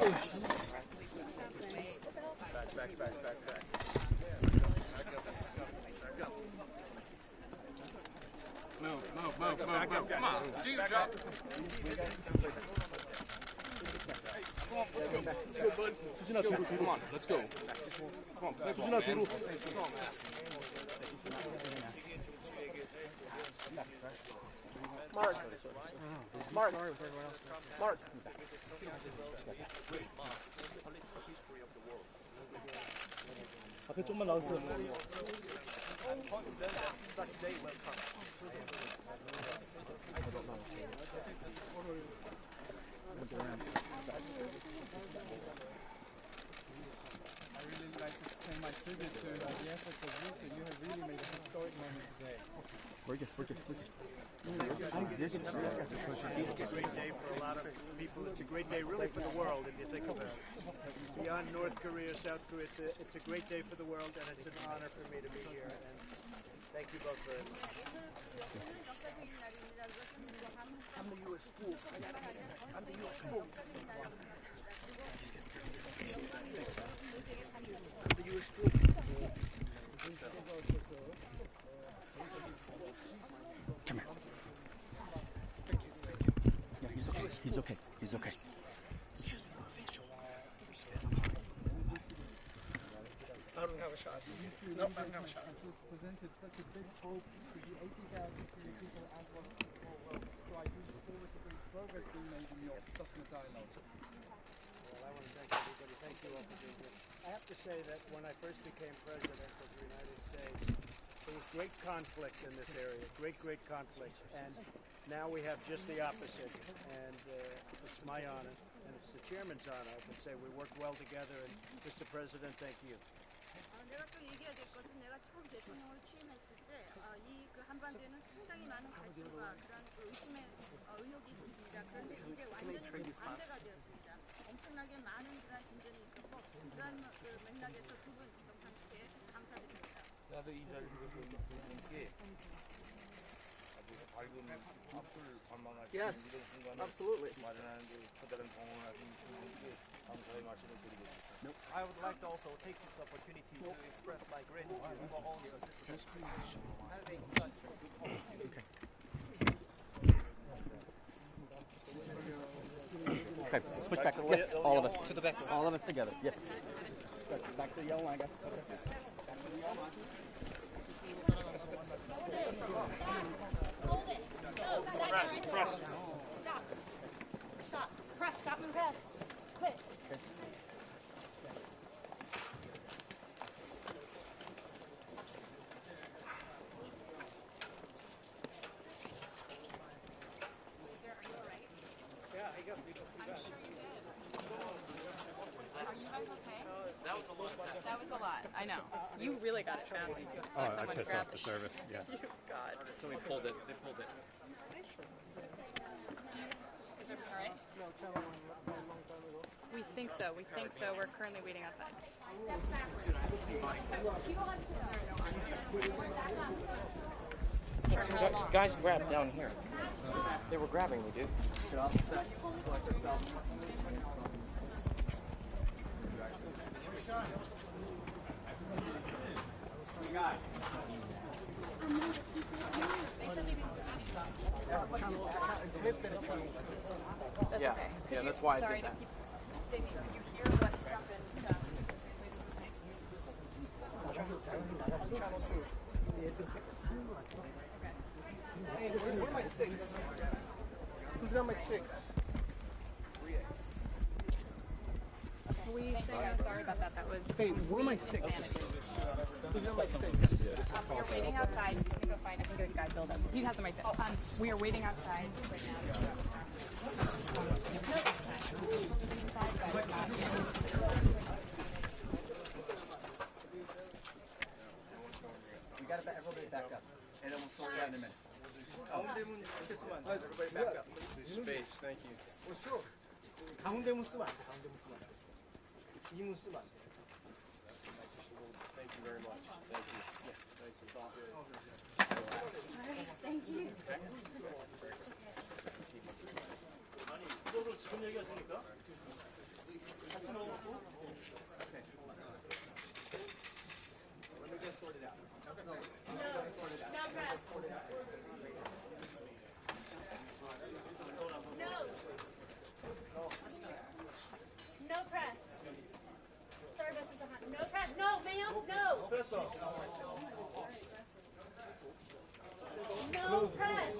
Move. Come on. Do your job. Let's go, bud. Come on, let's go. Come on, play ball, man.
Mark. 앞에 좀만 나오세요.
I really like to pay my tribute to the efforts of you two. You have really made a historic moment today.
We're good.
It's a great day for a lot of people. It's a great day really for the world if you think about it. Beyond North Korea, South Korea, it's a great day for the world, and it's an honor for me to be here. And thank you both very much.
I'm the U.S. fool. I'm the U.S. fool. I'm the U.S. fool. Come here. Yeah, he's okay. He's okay. Excuse me, official. I don't have a shot. No, I don't have a shot.
Presented such a big hope to the 80,000 people as well as the whole world. So I do look forward to the progress being made in your document dialogue.
Well, I want to thank everybody. Thank you all for being here. I have to say that when I first became president of the United States, there was great conflict in this area, great conflict. And now we have just the opposite. And it's my honor, and it's the chairman's honor, I can say. We work well together. And Mr. President, thank you.
내가 또 얘기해야 될 것은 내가 처음 대통령으로 취임했을 때 이 그 한반도에는 상당히 많은 갈등과 그런 의심의 의혹이 있었습니다. 그런데 이제 완전히 반대가 되었습니다. 엄청나게 많은 그런 진전이 있었고 그런 그 맥락에서 두 분 정상께 감사드립니다.
나도 이 자리를 보는 게 아주 밝은 앞을 관망할 수 있는 이런 순간을 마련하는 데 커다란 공헌을 하신 분들께 감사의 말씀을 드리겠습니다.
I would like to also take this opportunity to express my gratitude for all the assistance having such a good opportunity.
Okay, switch back. Yes, all of us. To the back. All of us together. Yes. Back to the yellow line, guys. Back to the yellow line.
Hold it. No, press. Stop. Press. Stop and press. Quick.
Okay.
That was a lot. I know. You really got it fast.
I pissed off the service. Yeah.
God.
Somebody pulled it. They pulled it.
Is everything all right? We think so. We think so. We're currently waiting outside.
Guys grabbed down here. They were grabbing me, dude.
Get off the set. Select yourself.
That's
Yeah.
okay.
Yeah, that's why I
Sorry
did
to
that.
keep. Stacey, could you hear what happened?
Hey, where are my sticks? Who's got my sticks?
We sorry about that. That was.
Hey, where are my sticks? Who's got my sticks?
We are waiting outside. I can go find. I think the guy built up. He has them right there. We are waiting outside right
We got everybody back up, and then we'll slow down in a minute. Everybody back up.
Space, thank you.
가운데 문 쓰면 안 돼. 가운데 문 쓰면 안 돼. 이 문 쓰면 안 돼.
Thank you very much. Thank you. Yeah, thank you.
Thank you.
이거로 지금 얘기하시니까? 같이 넣어놓고.
Let me just sort it out.
No press. Service is no press. No, ma'am. No. No press.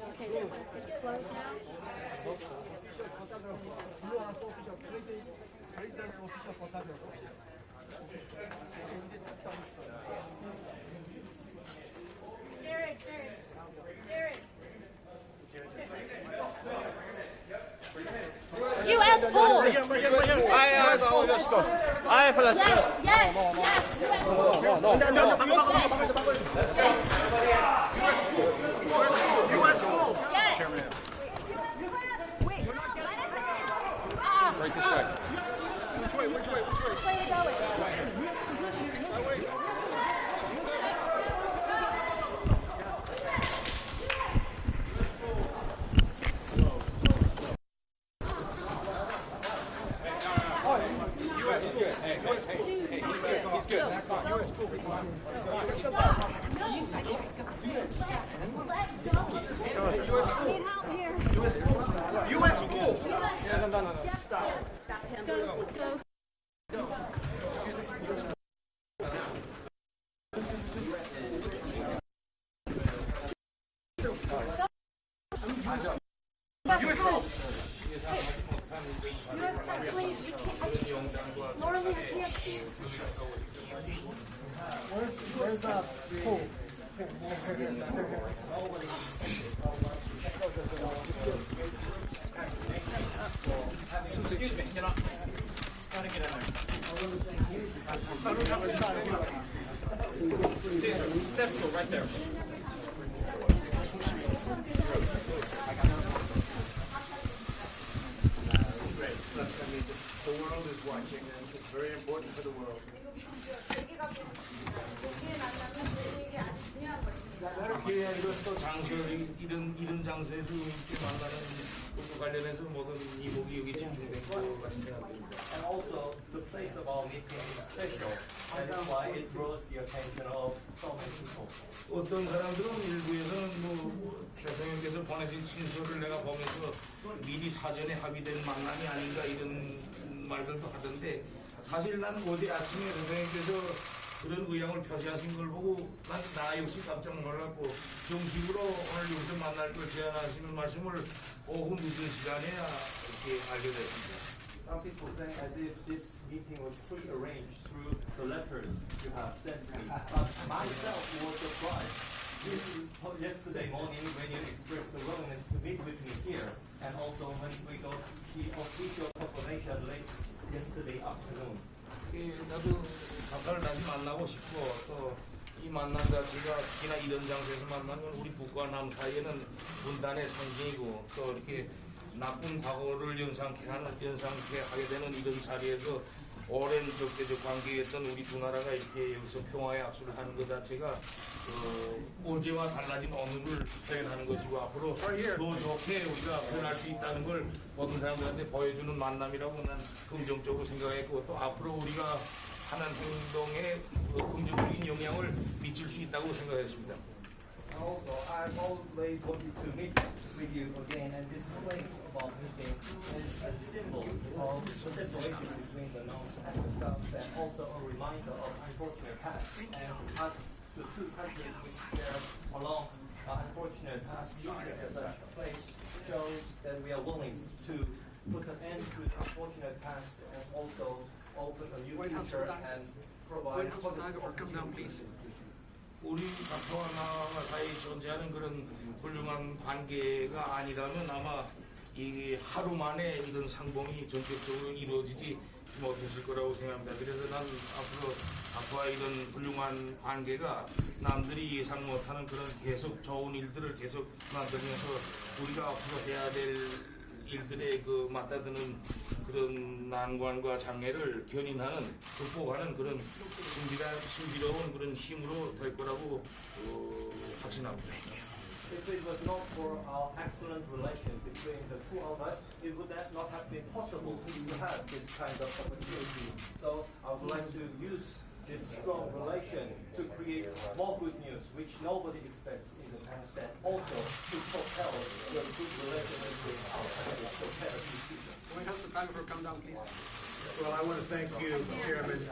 Okay, so it's closed now. Jared. U.S. pool.
Let's go.
Yes.
U.S. pool.
Yes.
Right this way.
Which way?
Which way to go with?
U.S. pool. No.
Stop him. Go.
Where's the pool?
Excuse me, get up. Try to get in there. See, steps go right there.
The world is watching, and it's very important for the world.
이것도 장소 이런 장소에서 이렇게 만나는 것과 관련해서 모든 이목이 여기 집중된 것 같이 생각됩니다.
And also, the place of our meeting is special. That is why it draws the attention of so many people.
어떤 사람들은 일부에서는 뭐 대통령께서 보내신 친서를 내가 보면서 미리 사전에 합의된 만남이 아닌가 이런 말들도 하던데 사실 난 어제 아침에 대통령께서 그런 의향을 표시하신 걸 보고 나 역시 깜짝 놀랐고 정식으로 오늘 여기서 만날 걸 제안하시는 말씀을 오후 늦은 시간에야 이렇게 알게 됐습니다.
Some people think as if this meeting was pre-arranged through the letters you have sent me. But myself was surprised yesterday morning when you expressed the willingness to meet with me here, and also when we got the official confirmation late yesterday afternoon.
나도 각하를 다시 만나고 싶고 또 이 만남 자체가 특히나 이런 장소에서 만나는 우리 북과 남 사이에는 분단의 상징이고 또 이렇게 나쁜 과거를 연상케 하게 되는 이런 자리에서 오랜 적대적 관계였던 우리 두 나라가 이렇게 여기서 평화의 악수를 하는 것 자체가 어제와 달라진 오늘을 표현하는 것이고 앞으로 더 좋게 우리가 변할 수 있다는 걸 모든 사람들한테 보여주는 만남이라고 난 긍정적으로 생각했고 또 앞으로 우리가 하는 행동에 긍정적인 영향을 미칠 수 있다고 생각했습니다.
Also, I've always wanted to meet with you again, and this place about meeting is a symbol of the separation between the North and the South, and also a reminder of unfortunate past. And as the two countries which share along unfortunate past, meeting at such a place shows that we are willing to put an end to the unfortunate past and also open a new future and provide positive opportunities.
우리 남편과 나와 사이에 존재하는 그런 훌륭한 관계가 아니라면 아마 이 하루 만에 이런 상봉이 전격적으로 이루어지지 못했을 거라고 생각합니다. 그래서 난 앞으로 앞으로 이런 훌륭한 관계가 남들이 예상 못하는 그런 계속 좋은 일들을 계속 만들면서 우리가 앞으로 해야 될 일들에 그 맞닿는 그런 난관과 장애를 견인하는 극복하는 그런 신비로운 그런 힘으로 될 거라고 확신합니다.
If it was not for our excellent relation between the two of us, it would not have been possible to have this kind of opportunity. So I would like to use this strong relation to create more good news, which nobody expects in the past, and also to propel the good relationship with our country, prepare the future.
Can we have some time for come down, please?
Well, I want to thank you, Chairman.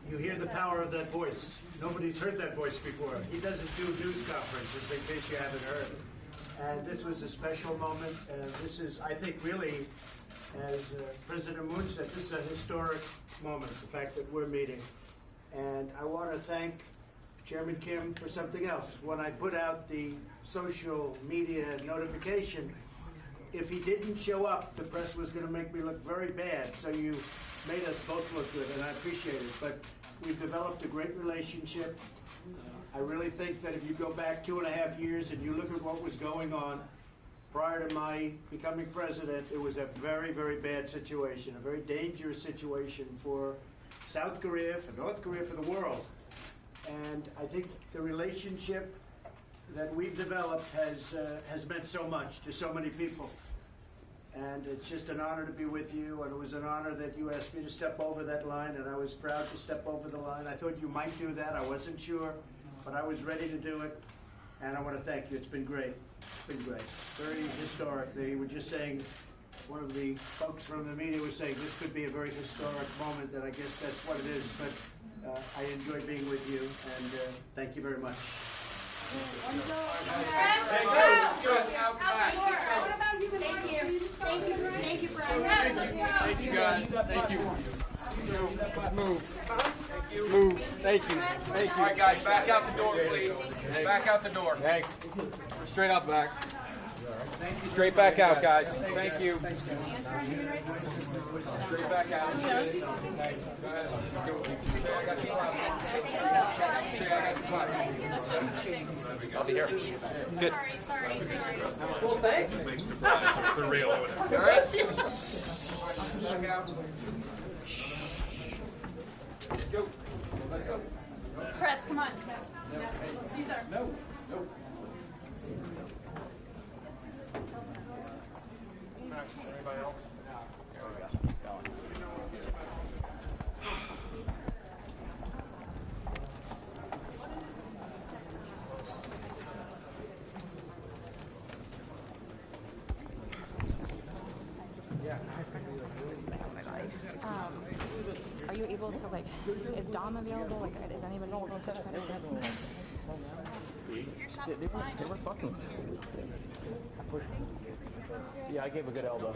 You hear the power of that voice. Nobody's heard that voice before. He doesn't do news conferences, in case you haven't heard. And this was a special moment. This is, I think, really, as President Moon said, this is a historic moment, the fact that we're meeting. And I want to thank Chairman Kim for something else. When I put out the social media notification, if he didn't show up, the press was going to make me look very bad. So you made us both look good, and I appreciate it. But we've developed a great relationship. I really think that if you go back 2.5 years and you look at what was going on prior to my becoming president, it was a very, very bad situation, a very dangerous situation for South Korea, for North Korea, for the world. And I think the relationship that we've developed has meant so much to so many people. And it's just an honor to be with you, and it was an honor that you asked me to step over that line, and I was proud to step over the line. I thought you might do that. I wasn't sure, but I was ready to do it, and I want to thank you. It's been great. It's been great. Very historic. They were just saying, one of the folks from the media was saying this could be a very historic moment, and I guess that's what it is. But I enjoyed being with you, and thank you very much.
Thank you, Brian.
Thank you, guys. Thank you.
Move. Move. Thank you. Thank you. All right, guys, back out the door, please. Back out the door. Thanks. Straight up back. Straight back out, guys. Thank you. Straight back out. Go ahead. I got you.
I'll be here. Good.
Well, thanks.
Big surprise. It's surreal.
All right.
Back out. Let's go. Let's go.
Chris, come on. Caesar.
No. No. Anybody else?
Are you able to, like, is Dom available? Like, is anybody able to try to get some time?
They were talking. Yeah, I gave a good elbow.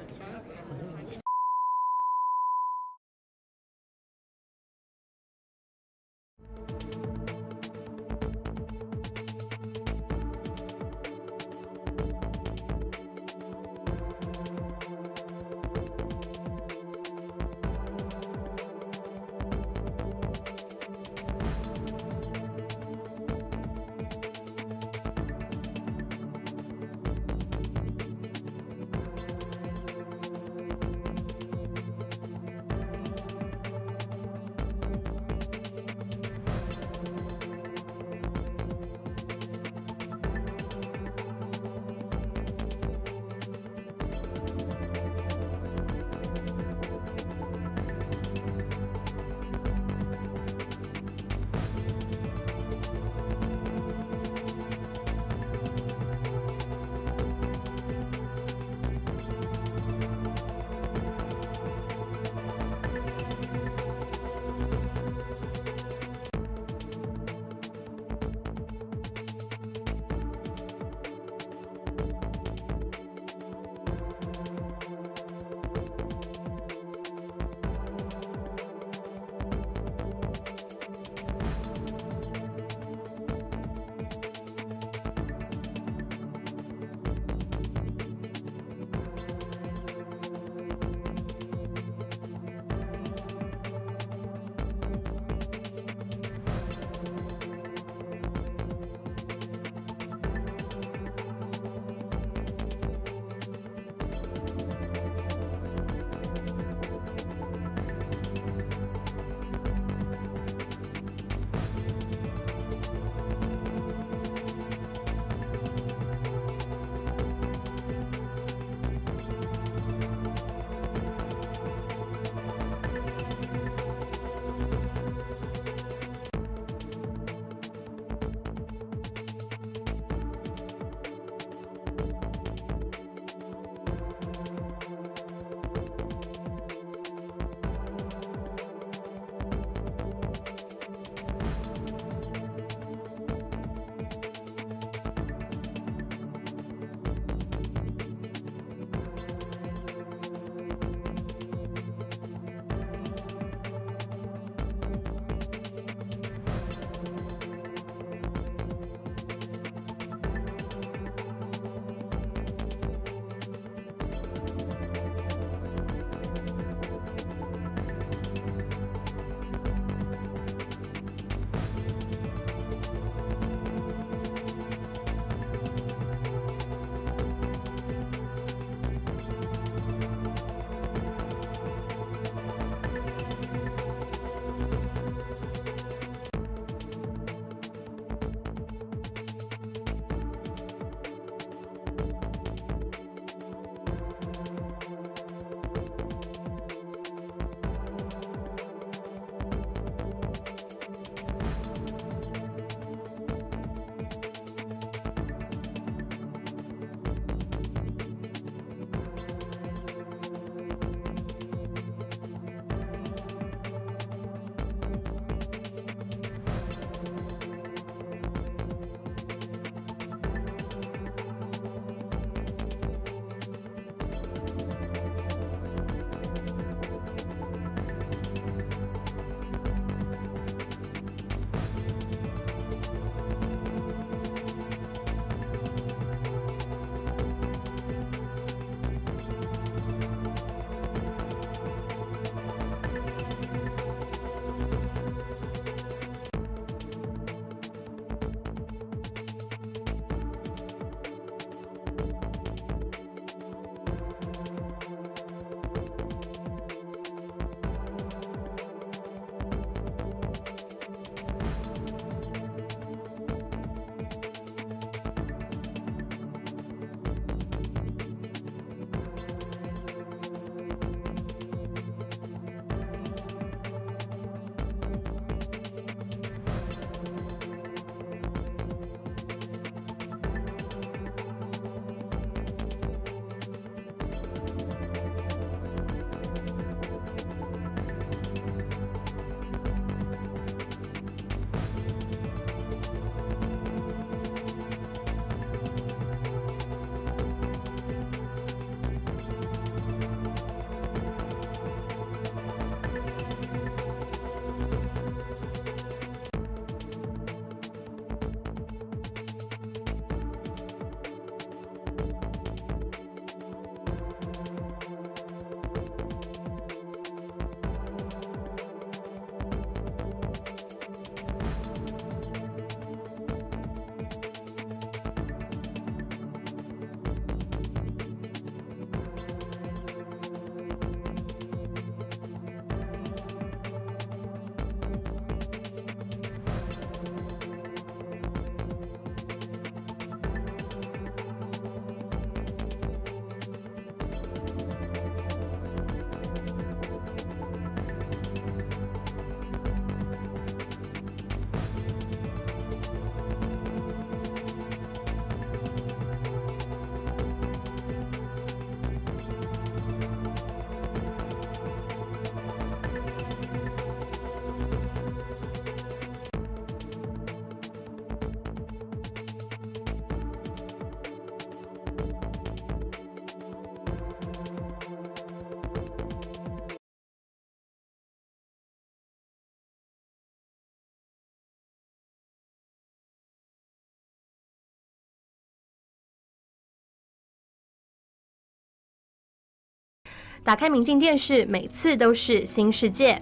打开明镜电视，每次都是新世界。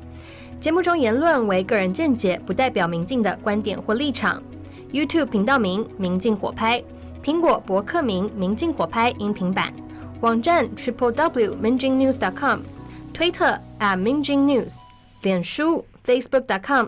节目中言论为个人见解，不代表明镜的观点或立场。YouTube 频道名明镜火拍，苹果博客名明镜火拍音频版，网站 www.minjingnews.com， 推特@minjingnews， 脸书 facebook.com